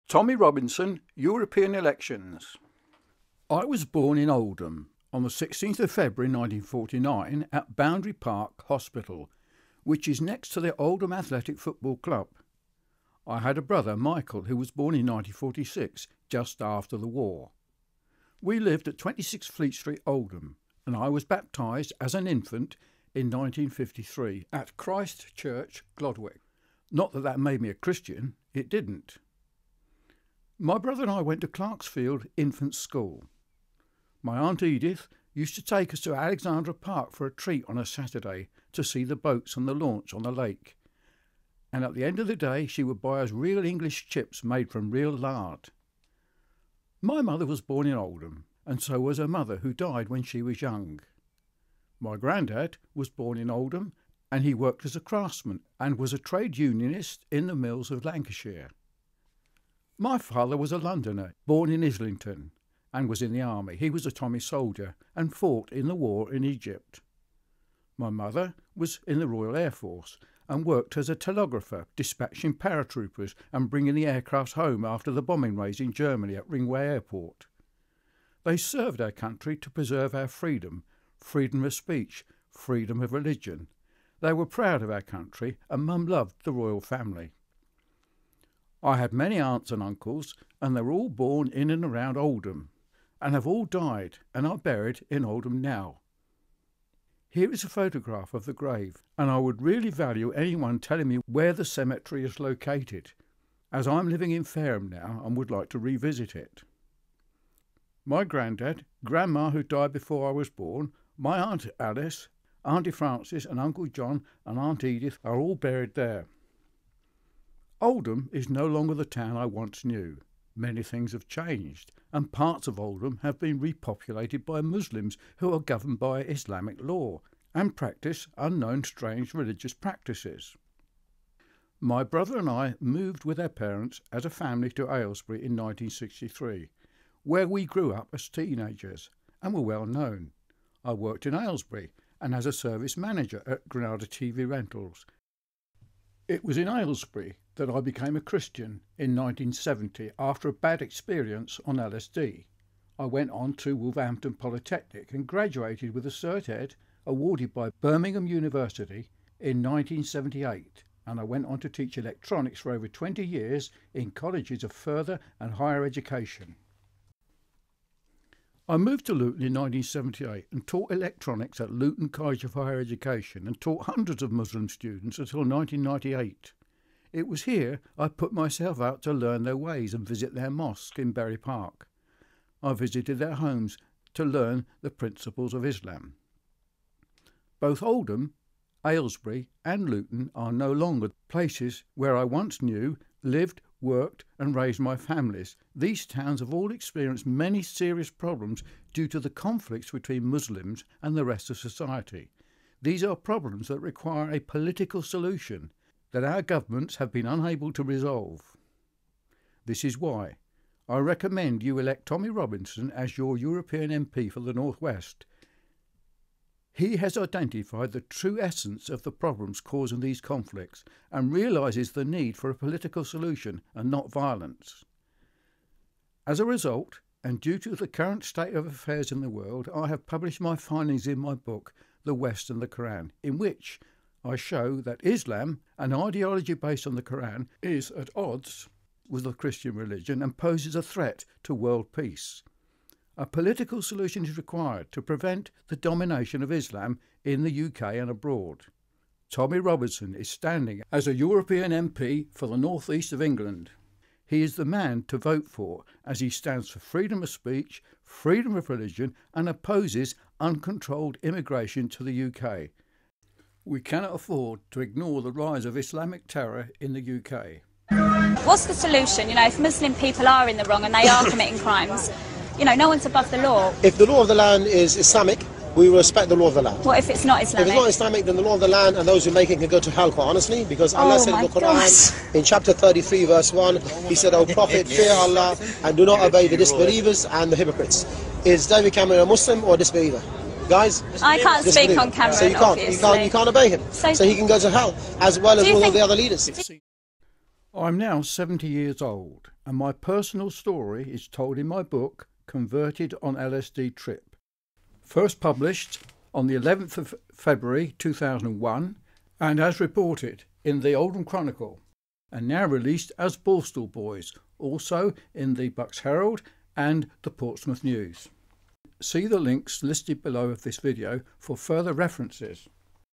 Tommy Robinson, European elections. I was born in Oldham on the 16th of February 1949 at Boundary Park Hospital, which is next to the Oldham Athletic Football Club. I had a brother, Michael, who was born in 1946, just after the war. We lived at 26 Fleet Street, Oldham, and I was baptised as an infant in 1953 at Christ Church, Glodwick. Not that that made me a Christian, it didn't. My brother and I went to Clarksfield Infant School. My Aunt Edith used to take us to Alexandra Park for a treat on a Saturday to see the boats on the launch on the lake. And at the end of the day she would buy us real English chips made from real lard. My mother was born in Oldham, and so was her mother, who died when she was young. My granddad was born in Oldham, and he worked as a craftsman and was a trade unionist in the mills of Lancashire. My father was a Londoner, born in Islington, and was in the army. He was a Tommy soldier and fought in the war in Egypt. My mother was in the Royal Air Force and worked as a telegrapher, dispatching paratroopers and bringing the aircraft home after the bombing raids in Germany at Ringway Airport. They served our country to preserve our freedom, freedom of speech, freedom of religion. They were proud of our country, and Mum loved the royal family. I had many aunts and uncles, and they were all born in and around Oldham, and have all died and are buried in Oldham now. Here is a photograph of the grave, and I would really value anyone telling me where the cemetery is located, as I'm living in Fareham now and would like to revisit it. My granddad, grandma who died before I was born, my Aunt Alice, Auntie Frances and Uncle John and Aunt Edith are all buried there. Oldham is no longer the town I once knew. Many things have changed, and parts of Oldham have been repopulated by Muslims who are governed by Islamic law and practice unknown strange religious practices. My brother and I moved with our parents as a family to Aylesbury in 1963, where we grew up as teenagers and were well known. I worked in Aylesbury and as a service manager at Granada TV Rentals. It was in Aylesbury that I became a Christian in 1970 after a bad experience on LSD. I went on to Wolverhampton Polytechnic and graduated with a Cert Ed awarded by Birmingham University in 1978, and I went on to teach electronics for over 20 years in colleges of further and higher education. I moved to Luton in 1978 and taught electronics at Luton College of Higher Education and taught hundreds of Muslim students until 1998. It was here I put myself out to learn their ways and visit their mosque in Bury Park. I visited their homes to learn the principles of Islam. Both Oldham, Aylesbury and Luton are no longer places where I once knew, lived, worked and raised my families. These towns have all experienced many serious problems due to the conflicts between Muslims and the rest of society. These are problems that require a political solution that our governments have been unable to resolve. This is why I recommend you elect Tommy Robinson as your European MP for the North West. He has identified the true essence of the problems causing these conflicts and realises the need for a political solution and not violence. As a result, and due to the current state of affairs in the world, I have published my findings in my book, The West and the Quran, in which I show that Islam, an ideology based on the Quran, is at odds with the Christian religion and poses a threat to world peace. A political solution is required to prevent the domination of Islam in the UK and abroad. Tommy Robinson is standing as a European MP for the North East of England. He is the man to vote for, as he stands for freedom of speech, freedom of religion and opposes uncontrolled immigration to the UK. We cannot afford to ignore the rise of Islamic terror in the UK. What's the solution? If Muslim people are in the wrong and they are committing crimes, no one's above the law. If the law of the land is Islamic, we respect the law of the land. What if it's not Islamic? If it's not Islamic, then the law of the land and those who make it can go to hell, quite honestly, because Allah said in the Quran, in chapter 33, verse 1, He said, O Prophet, fear Allah and do not obey the disbelievers and the hypocrites. Is David Cameron a Muslim or a disbeliever? Guys, I can't speak on camera. So you can't obey him. So he can go to hell, as well as all the other leaders. I'm now 70 years old and my personal story is told in my book Converted on LSD Trip, first published on the 11th of February 2001 and as reported in the Oldham Chronicle, and now released as Borstal Boys, also in the Bucks Herald and the Portsmouth News. See the links listed below of this video for further references.